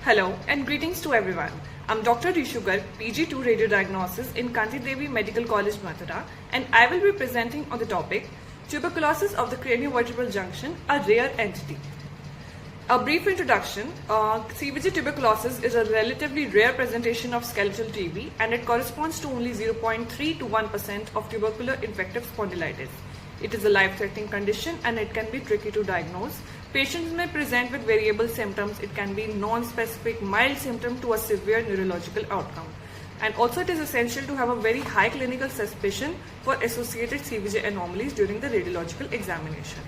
Hello and greetings to everyone. I'm Dr. Rishu Garg, PG2 Radiodiagnosis in Kanti Devi Medical College, Mathura, and I will be presenting on the topic tuberculosis of the craniovertebral junction, a rare entity. A brief introduction. CVJ tuberculosis is a relatively rare presentation of skeletal TB and it corresponds to only 0.3 to 1% of tubercular infective spondylitis. It is a life-threatening condition and it can be tricky to diagnose. Patients may present with variable symptoms. It can be non-specific mild symptom to a severe neurological outcome. And also it is essential to have a very high clinical suspicion for associated CVJ anomalies during the radiological examination.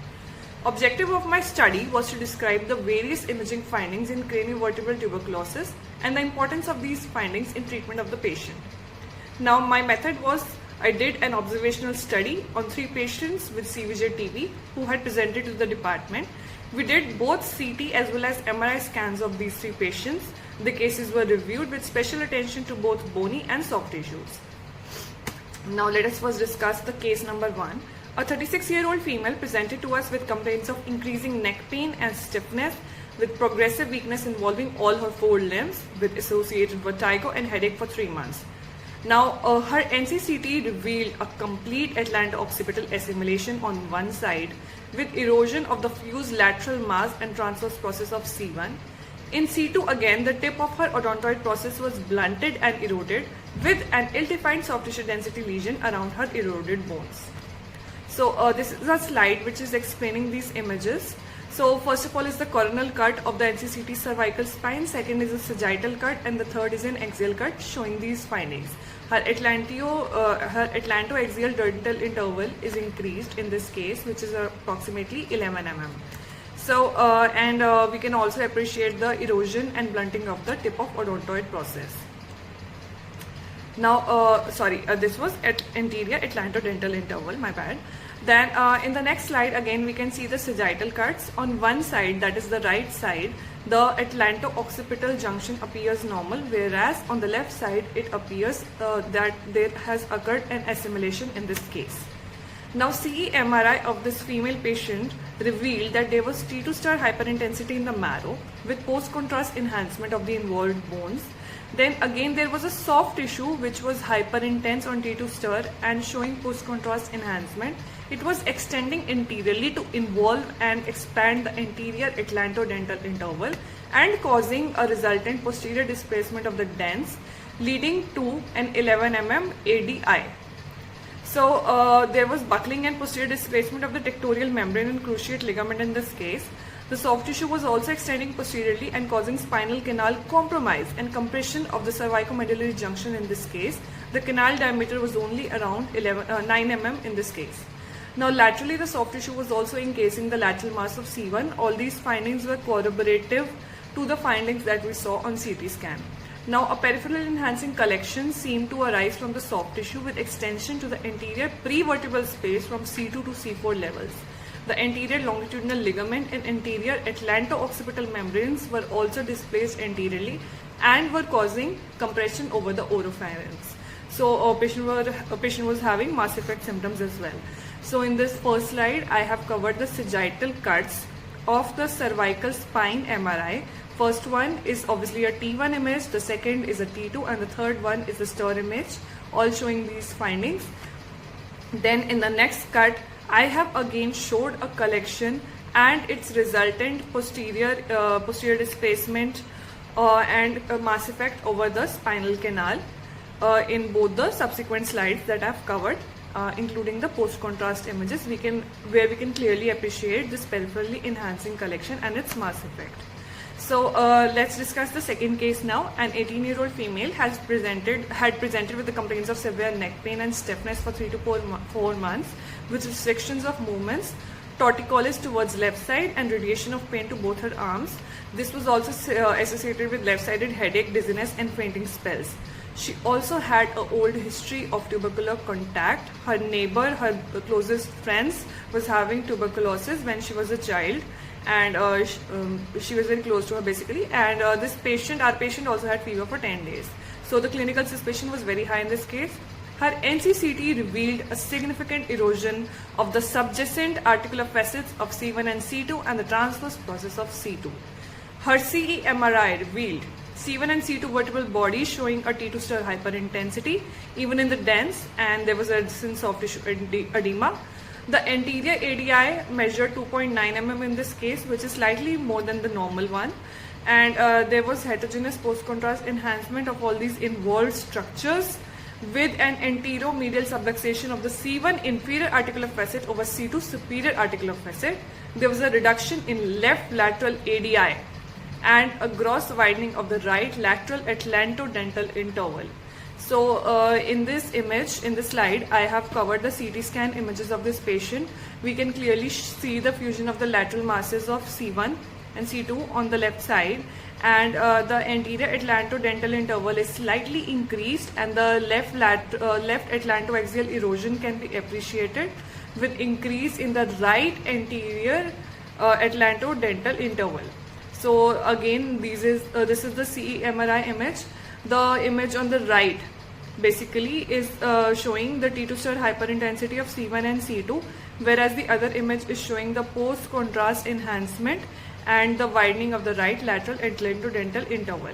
Objective of my study was to describe the various imaging findings in craniovertebral tuberculosis and the importance of these findings in treatment of the patient. Now my method was I did an observational study on 3 patients with CVJ TB who had presented to the department. We did both CT as well as MRI scans of these 3 patients. The cases were reviewed with special attention to both bony and soft tissues. Now let us first discuss the case number 1. A 36-year-old female presented to us with complaints of increasing neck pain and stiffness with progressive weakness involving all her 4 limbs with associated vertigo and headache for 3 months. Now her NCCT revealed a complete atlanto-occipital assimilation on one side with erosion of the fused lateral mass and transverse process of C1. In C2 again, the tip of her odontoid process was blunted and eroded with an ill-defined soft tissue density lesion around her eroded bones. So this is a slide which is explaining these images. So first of all is the coronal cut of the NCCT cervical spine, second is a sagittal cut, and the third is an axial cut showing these findings. Her atlanto-axial dental interval is increased in this case, which is approximately 11 mm. So we can also appreciate the erosion and blunting of the tip of odontoid process. Now, this was at anterior atlanto-dental interval, my bad. Then in the next slide again we can see the sagittal cuts. On one side, that is the right side, the atlanto-occipital junction appears normal, whereas on the left side it appears that there has occurred an assimilation in this case. Now CE MRI of this female patient revealed that there was T2 star hyperintensity in the marrow with post-contrast enhancement of the involved bones. Then again there was a soft tissue which was hyperintense on T2 star and showing post-contrast enhancement. It was extending anteriorly to involve and expand the anterior atlanto-dental interval and causing a resultant posterior displacement of the dents leading to an 11 mm ADI. So there was buckling and posterior displacement of the tectorial membrane and cruciate ligament in this case. The soft tissue was also extending posteriorly and causing spinal canal compromise and compression of the cervicomedullary junction in this case. The canal diameter was only around 9 mm in this case. Now laterally the soft tissue was also encasing the lateral mass of C1. All these findings were corroborative to the findings that we saw on CT scan. Now a peripheral enhancing collection seemed to arise from the soft tissue with extension to the anterior prevertebral space from C2 to C4 levels. The anterior longitudinal ligament and anterior atlanto-occipital membranes were also displaced anteriorly and were causing compression over the oropharynx. So a patient was having mass effect symptoms as well. So in this first slide, I have covered the sagittal cuts of the cervical spine MRI. First one is obviously a T1 image, the second is a T2, and the third one is the STIR image, all showing these findings. Then in the next cut, I have again showed a collection and its resultant posterior displacement and a mass effect over the spinal canal in both the subsequent slides that I have covered. Including the post-contrast images where we can clearly appreciate this peripherally enhancing collection and its mass effect. So let's discuss the second case now. An 18-year-old female had presented with the complaints of severe neck pain and stiffness for 3 to 4 months with restrictions of movements, torticollis towards left side and radiation of pain to both her arms. This was also associated with left-sided headache, dizziness and fainting spells. She also had an old history of tubercular contact. Her neighbor, her closest friends was having tuberculosis when she was a child and she was very close to her basically, and our patient also had fever for 10 days. So the clinical suspicion was very high in this case. Her NCCT revealed a significant erosion of the subjacent articular facets of C1 and C2 and the transverse process of C2. Her CE MRI revealed C1 and C2 vertebral bodies showing a T2 star hyperintensity even in the dense, and there was absence of tissue edema. The anterior ADI measured 2.9 mm in this case, which is slightly more than the normal one. And there was heterogeneous post-contrast enhancement of all these involved structures with an anteromedial subluxation of the C1 inferior articular facet over C2 superior articular facet. There was a reduction in left lateral ADI and a gross widening of the right lateral atlantodental interval. So in this image, in the slide, I have covered the CT scan images of this patient. We can clearly see the fusion of the lateral masses of C1 and C2 on the left side, and the anterior atlantodental interval is slightly increased, and the left atlantoaxial erosion can be appreciated with increase in the right anterior atlantodental interval. So again, this is the CE MRI image. The image on the right basically is showing the T2 star hyperintensity of C1 and C2, whereas the other image is showing the post-contrast enhancement and the widening of the right lateral atlantodental interval.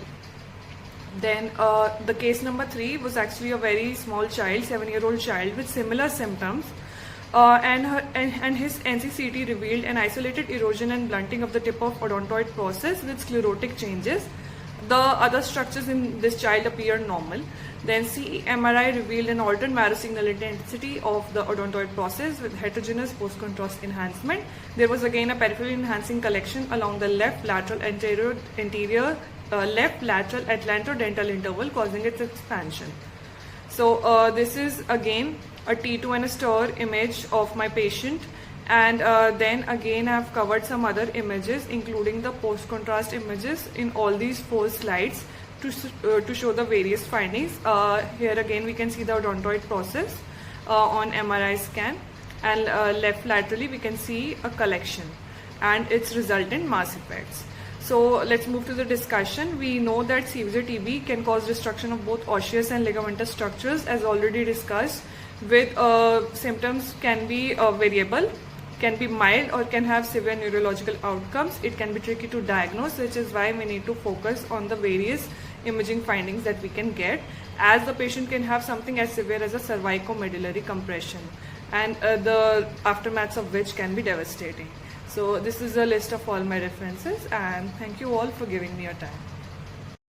Then the case number 3 was actually a very small child, 7-year-old child with similar symptoms. And his NCCT revealed an isolated erosion and blunting of the tip of odontoid process with sclerotic changes. The other structures in this child appear normal. Then CE MRI revealed an altered marrow signal intensity of the odontoid process with heterogeneous post-contrast enhancement. There was again a peripherally enhancing collection along the left lateral anterior left lateral atlantodental interval, causing its expansion. So this is again a T2 and a stir image of my patient, and then again I have covered some other images including the post-contrast images in all these 4 slides to show the various findings. Here again we can see the odontoid process on MRI scan, and left laterally we can see a collection and its resultant mass effects. So let's move to the discussion. We know that severe TB can cause destruction of both osseous and ligamentous structures, as already discussed, with symptoms can be variable, can be mild, or can have severe neurological outcomes. It can be tricky to diagnose, which is why we need to focus on the various imaging findings that we can get, as the patient can have something as severe as a cervicomedullary compression, and the aftermaths of which can be devastating. So this is a list of all my references, and thank you all for giving me your time.